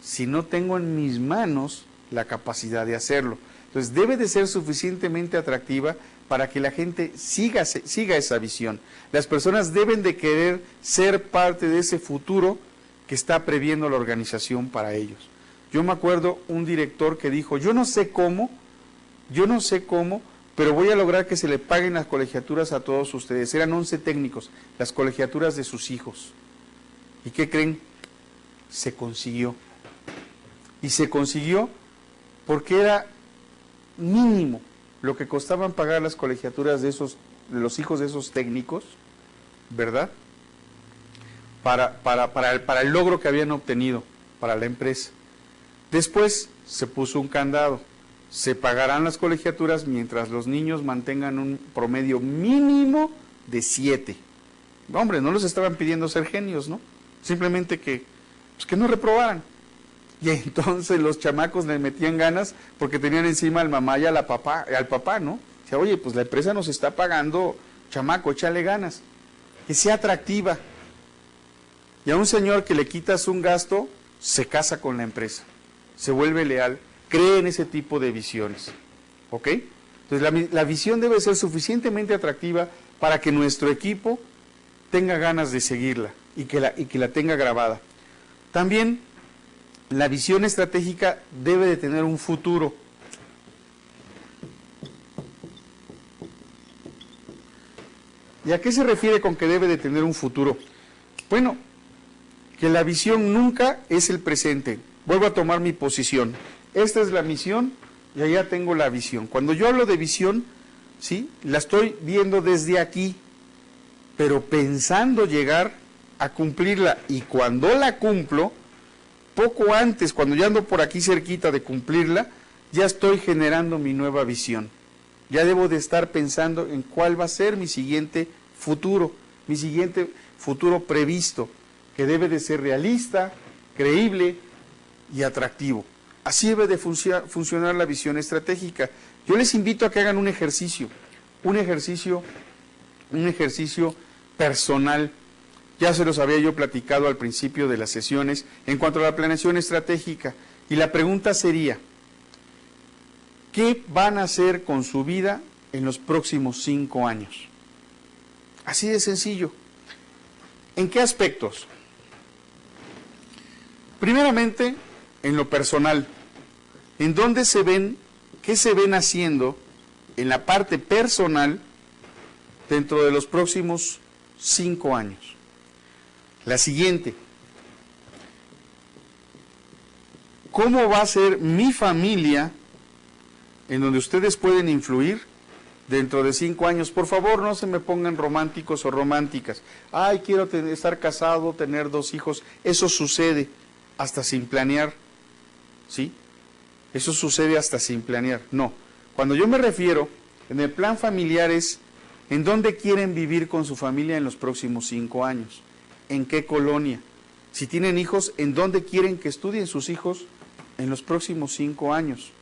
si no tengo en mis manos la capacidad de hacerlo. Entonces, debe de ser suficientemente atractiva para que la gente siga esa visión. Las personas deben de querer ser parte de ese futuro que está previendo la organización para ellos. Yo me acuerdo un director que dijo, yo no sé cómo, pero voy a lograr que se le paguen las colegiaturas a todos ustedes. Eran 11 técnicos, las colegiaturas de sus hijos. ¿Y qué creen? Se consiguió. Y se consiguió porque era mínimo lo que costaban pagar las colegiaturas de los hijos de esos técnicos, ¿verdad? Para el logro que habían obtenido para la empresa. Después se puso un candado, se pagarán las colegiaturas mientras los niños mantengan un promedio mínimo de 7. Hombre, no les estaban pidiendo ser genios, ¿no? Simplemente que no reprobaran. Y entonces los chamacos le metían ganas porque tenían encima al mamá y al papá, ¿no? O sea, oye, pues la empresa nos está pagando, chamaco, échale ganas. Que sea atractiva. Y a un señor que le quitas un gasto, se casa con la empresa, se vuelve leal, cree en ese tipo de visiones. ¿Ok? Entonces la visión debe ser suficientemente atractiva para que nuestro equipo tenga ganas de seguirla y que la tenga grabada. También la visión estratégica debe de tener un futuro. ¿Y a qué se refiere con que debe de tener un futuro? Bueno, que la visión nunca es el presente. Vuelvo a tomar mi posición. Esta es la misión y allá tengo la visión. Cuando yo hablo de visión, ¿sí? La estoy viendo desde aquí, pero pensando llegar a cumplirla. Y cuando la cumplo, poco antes, cuando ya ando por aquí cerquita de cumplirla, ya estoy generando mi nueva visión. Ya debo de estar pensando en cuál va a ser mi siguiente futuro previsto, que debe de ser realista, creíble y atractivo. Así debe de funcionar la visión estratégica. Yo les invito a que hagan un ejercicio personal. Ya se los había yo platicado al principio de las sesiones en cuanto a la planeación estratégica. Y la pregunta sería, ¿qué van a hacer con su vida en los próximos 5 años? Así de sencillo. ¿En qué aspectos? Primeramente, en lo personal. ¿En dónde se ven ¿qué se ven haciendo en la parte personal dentro de los próximos 5 años? La siguiente, ¿cómo va a ser mi familia en donde ustedes pueden influir dentro de 5 años? Por favor, no se me pongan románticos o románticas. Ay, quiero estar casado, tener 2 hijos. Eso sucede hasta sin planear, ¿sí? Eso sucede hasta sin planear. No, cuando yo me refiero, en el plan familiar es, ¿en dónde quieren vivir con su familia en los próximos 5 años? ¿En qué colonia? Si tienen hijos, ¿en dónde quieren que estudien sus hijos en los próximos 5 años?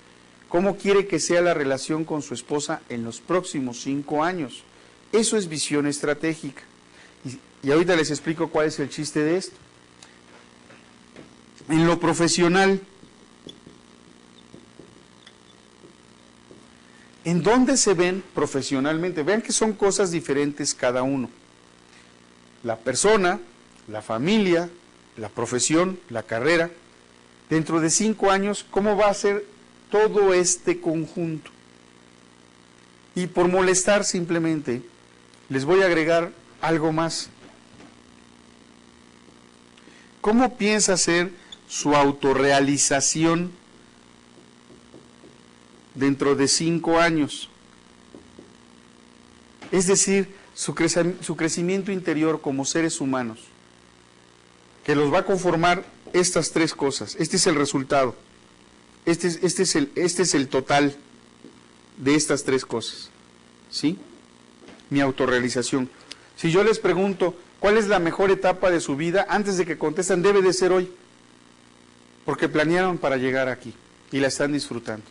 ¿Cómo quiere que sea la relación con su esposa en los próximos 5 años? Eso es visión estratégica. Y ahorita les explico cuál es el chiste de esto. En lo profesional, ¿en dónde se ven profesionalmente? Vean que son cosas diferentes cada uno. La persona, la familia, la profesión, la carrera. Dentro de 5 años, ¿cómo va a ser todo este conjunto? Y por molestar simplemente, les voy a agregar algo más. ¿Cómo piensa ser su autorrealización dentro de 5 años? Es decir, su crecimiento interior como seres humanos, que los va a conformar estas 3 cosas. Este es el resultado. Este es el total de estas 3 cosas, ¿sí? Mi autorrealización. Si yo les pregunto, ¿cuál es la mejor etapa de su vida? Antes de que contestan, debe de ser hoy, porque planearon para llegar aquí y la están disfrutando.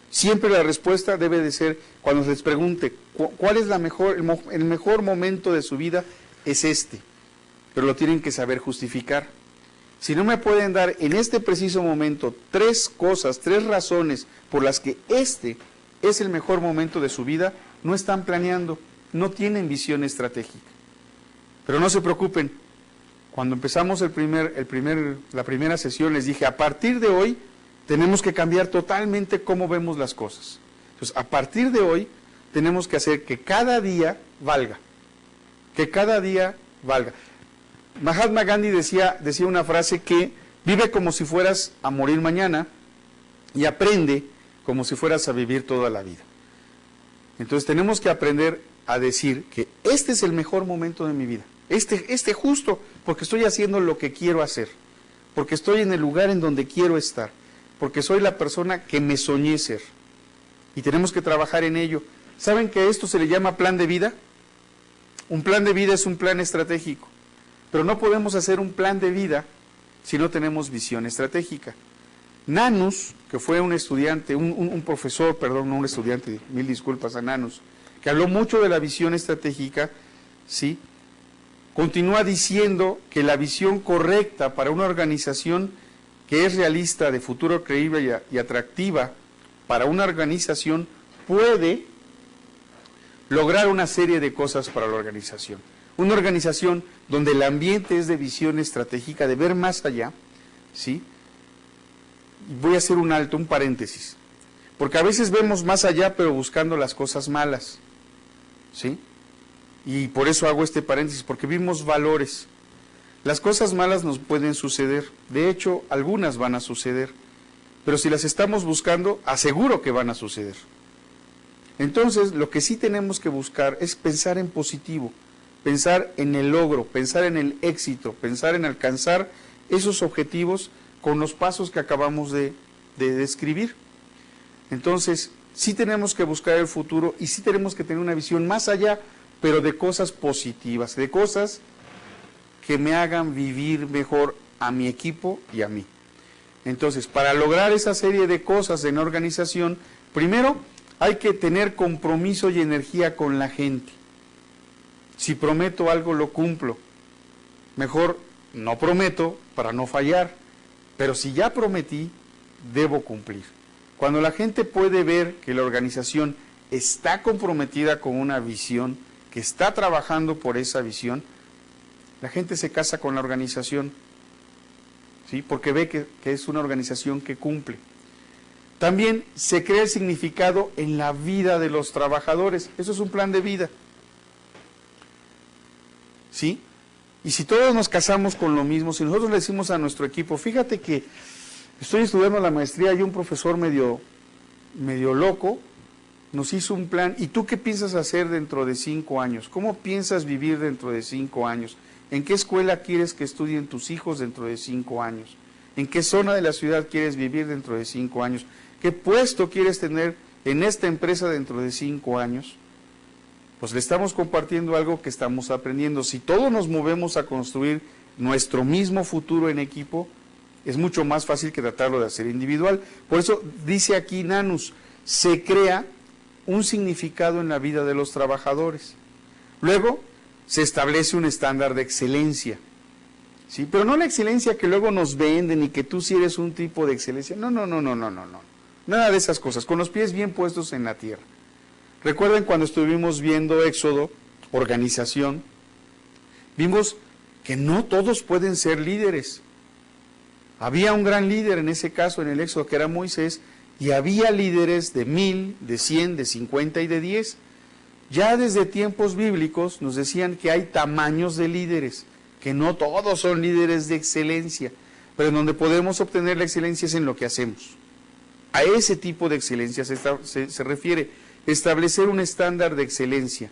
Siempre la respuesta debe de ser, cuando se les pregunte, ¿cuál es el mejor momento de su vida? Es este, pero lo tienen que saber justificar. Si no me pueden dar en este preciso momento 3 cosas, 3 razones por las que este es el mejor momento de su vida, no están planeando, no tienen visión estratégica. Pero no se preocupen, cuando empezamos la primera sesión les dije, a partir de hoy tenemos que cambiar totalmente cómo vemos las cosas. Entonces, a partir de hoy tenemos que hacer que cada día valga, que cada día valga. Mahatma Gandhi decía una frase que vive como si fueras a morir mañana y aprende como si fueras a vivir toda la vida. Entonces tenemos que aprender a decir que este es el mejor momento de mi vida, este justo, porque estoy haciendo lo que quiero hacer, porque estoy en el lugar en donde quiero estar, porque soy la persona que me soñé ser. Y tenemos que trabajar en ello. ¿Saben que esto se le llama plan de vida? Un plan de vida es un plan estratégico. Pero no podemos hacer un plan de vida si no tenemos visión estratégica. Nanus, que fue un estudiante, un profesor, perdón, no un estudiante, mil disculpas a Nanus, que habló mucho de la visión estratégica, ¿sí? Continúa diciendo que la visión correcta para una organización que es realista, de futuro creíble y atractiva para una organización, puede lograr una serie de cosas para la organización. Una organización donde el ambiente es de visión estratégica, de ver más allá, ¿sí? Voy a hacer un alto, un paréntesis, porque a veces vemos más allá pero buscando las cosas malas, ¿sí? Y por eso hago este paréntesis, porque vimos valores. Las cosas malas nos pueden suceder, de hecho algunas van a suceder, pero si las estamos buscando, aseguro que van a suceder. Entonces, lo que sí tenemos que buscar es pensar en positivo, pensar en el logro, pensar en el éxito, pensar en alcanzar esos objetivos con los pasos que acabamos de describir. Entonces, sí tenemos que buscar el futuro y sí tenemos que tener una visión más allá, pero de cosas positivas, de cosas que me hagan vivir mejor a mi equipo y a mí. Entonces, para lograr esa serie de cosas en la organización, primero hay que tener compromiso y energía con la gente. Si prometo algo, lo cumplo. Mejor no prometo para no fallar, pero si ya prometí, debo cumplir. Cuando la gente puede ver que la organización está comprometida con una visión, que está trabajando por esa visión, la gente se casa con la organización, ¿sí? Porque ve que es una organización que cumple. También se crea el significado en la vida de los trabajadores. Eso es un plan de vida. ¿Sí? Y si todos nos casamos con lo mismo, si nosotros le decimos a nuestro equipo, fíjate que estoy estudiando la maestría y un profesor medio loco nos hizo un plan. ¿Y tú qué piensas hacer dentro de 5 años? ¿Cómo piensas vivir dentro de 5 años? ¿En qué escuela quieres que estudien tus hijos dentro de 5 años? ¿En qué zona de la ciudad quieres vivir dentro de 5 años? ¿Qué puesto quieres tener en esta empresa dentro de 5 años? Pues le estamos compartiendo algo que estamos aprendiendo. Si todos nos movemos a construir nuestro mismo futuro en equipo, es mucho más fácil que tratarlo de hacer individual. Por eso dice aquí Nanus, se crea un significado en la vida de los trabajadores. Luego se establece un estándar de excelencia. ¿Sí? Pero no la excelencia que luego nos venden y que tú sí eres un tipo de excelencia. No. Nada de esas cosas, con los pies bien puestos en la tierra. Recuerden cuando estuvimos viendo Éxodo, organización, vimos que no todos pueden ser líderes. Había un gran líder en ese caso, en el Éxodo, que era Moisés, y había líderes de 1000, de 100, de 50 y de 10. Ya desde tiempos bíblicos nos decían que hay tamaños de líderes, que no todos son líderes de excelencia, pero en donde podemos obtener la excelencia es en lo que hacemos. A ese tipo de excelencia se refiere establecer un estándar de excelencia,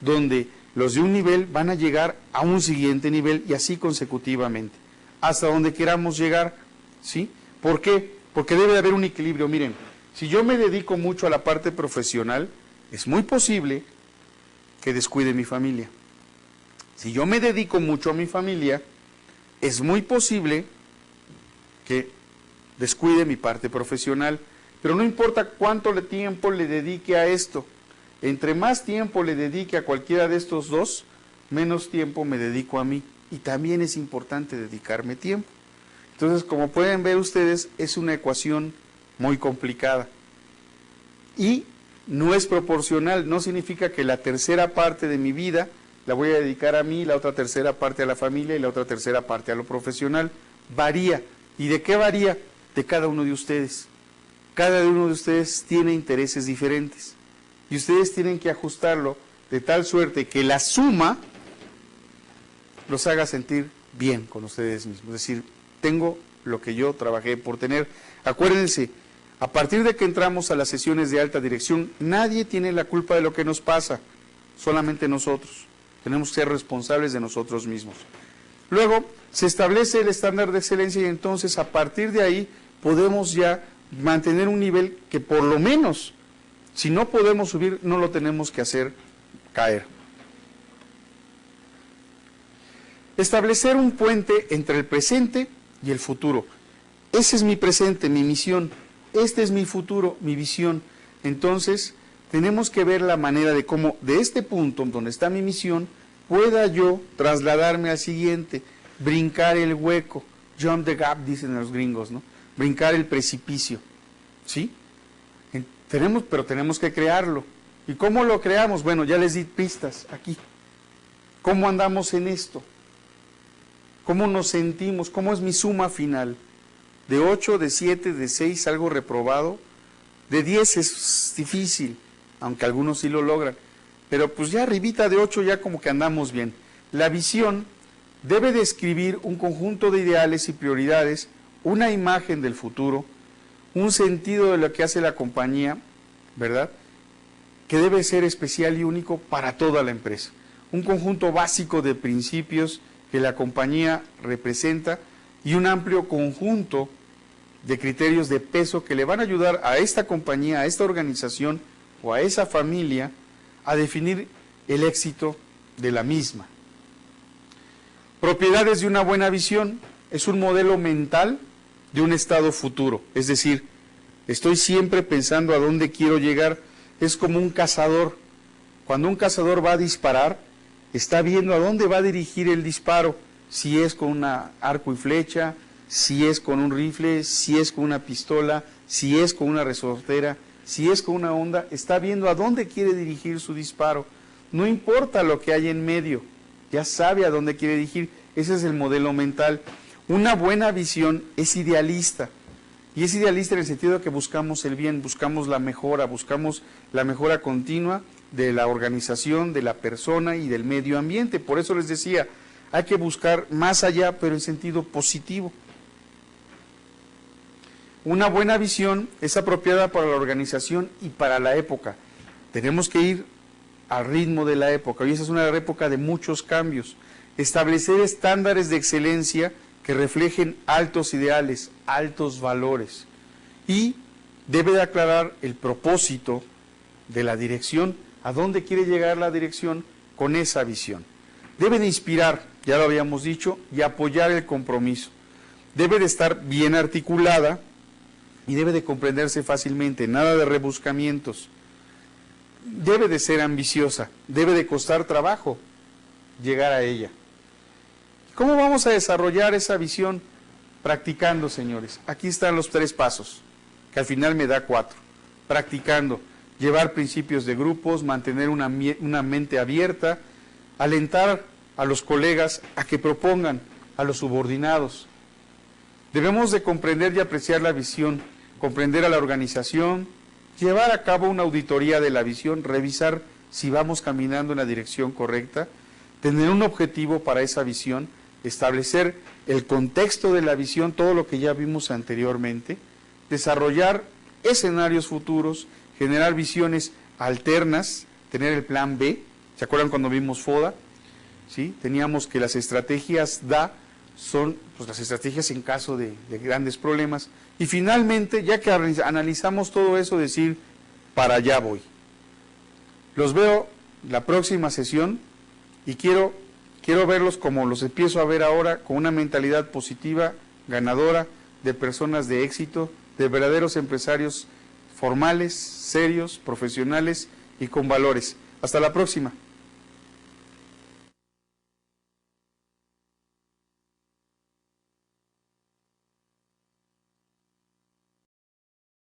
donde los de un nivel van a llegar a un siguiente nivel y así consecutivamente, hasta donde queramos llegar, ¿sí? ¿Por qué? Porque debe de haber un equilibrio. Miren, si yo me dedico mucho a la parte profesional, es muy posible que descuide mi familia. Si yo me dedico mucho a mi familia, es muy posible que descuide mi parte profesional, pero no importa cuánto tiempo le dedique a esto, entre más tiempo le dedique a cualquiera de estos dos, menos tiempo me dedico a mí, y también es importante dedicarme tiempo. Entonces, como pueden ver ustedes, es una ecuación muy complicada, y no es proporcional. No significa que la tercera parte de mi vida la voy a dedicar a mí, la otra tercera parte a la familia y la otra tercera parte a lo profesional. Varía. ¿Y de qué varía? De cada uno de ustedes. Cada uno de ustedes tiene intereses diferentes y ustedes tienen que ajustarlo de tal suerte que la suma los haga sentir bien con ustedes mismos. Es decir, tengo lo que yo trabajé por tener. Acuérdense, a partir de que entramos a las sesiones de alta dirección, nadie tiene la culpa de lo que nos pasa, solamente nosotros. Tenemos que ser responsables de nosotros mismos. Luego se establece el estándar de excelencia y entonces a partir de ahí podemos ya mantener un nivel que por lo menos, si no podemos subir, no lo tenemos que hacer caer. Establecer un puente entre el presente y el futuro. Ese es mi presente, mi misión. Este es mi futuro, mi visión. Entonces, tenemos que ver la manera de cómo de este punto donde está mi misión, pueda yo trasladarme al siguiente, brincar el hueco, jump the gap, dicen los gringos, ¿no? Brincar el precipicio, ¿sí? Pero tenemos que crearlo. ¿Y cómo lo creamos? Bueno, ya les di pistas aquí. ¿Cómo andamos en esto? ¿Cómo nos sentimos? ¿Cómo es mi suma final? De 8, de 7, de 6, algo reprobado. De 10 es difícil, aunque algunos sí lo logran. Pero pues ya arribita de 8 ya como que andamos bien. La visión debe describir un conjunto de ideales y prioridades, una imagen del futuro, un sentido de lo que hace la compañía, ¿verdad? Que debe ser especial y único para toda la empresa. Un conjunto básico de principios que la compañía representa y un amplio conjunto de criterios de peso que le van a ayudar a esta compañía, a esta organización o a esa familia a definir el éxito de la misma. Propiedades de una buena visión es un modelo mental de un estado futuro, es decir, estoy siempre pensando a dónde quiero llegar. Es como un cazador. Cuando un cazador va a disparar, está viendo a dónde va a dirigir el disparo, si es con un arco y flecha, si es con un rifle, si es con una pistola, si es con una resortera, si es con una honda, está viendo a dónde quiere dirigir su disparo. No importa lo que hay en medio, ya sabe a dónde quiere dirigir. Ese es el modelo mental. Una buena visión es idealista Y es idealista en el sentido de que buscamos el bien, buscamos la mejora continua de la organización, de la persona y del medio ambiente. Por eso les decía, hay que buscar más allá, pero en sentido positivo. Una buena visión es apropiada para la organización y para la época. Tenemos que ir al ritmo de la época. Hoy esa es una época de muchos cambios. Establecer estándares de excelencia que reflejen altos ideales, altos valores. Y debe de aclarar el propósito de la dirección, a dónde quiere llegar la dirección con esa visión. Debe de inspirar, ya lo habíamos dicho, y apoyar el compromiso. Debe de estar bien articulada y debe de comprenderse fácilmente, nada de rebuscamientos. Debe de ser ambiciosa, debe de costar trabajo llegar a ella. ¿Cómo vamos a desarrollar esa visión? Practicando, señores. Aquí están los 3 pasos, que al final me da 4. Practicando, llevar principios de grupos, mantener una mente abierta, alentar a los colegas a que propongan, a los subordinados. Debemos de comprender y apreciar la visión, comprender a la organización, llevar a cabo una auditoría de la visión, revisar si vamos caminando en la dirección correcta, tener un objetivo para esa visión, establecer el contexto de la visión, todo lo que ya vimos anteriormente, desarrollar escenarios futuros, generar visiones alternas, tener el plan B. ¿Se acuerdan cuando vimos FODA? ¿Sí? Teníamos que las estrategias DA son pues, las estrategias en caso de grandes problemas. Y finalmente, ya que analizamos todo eso, decir, para allá voy. Los veo la próxima sesión y quiero verlos como los empiezo a ver ahora, con una mentalidad positiva, ganadora, de personas de éxito, de verdaderos empresarios formales, serios, profesionales y con valores. Hasta la próxima.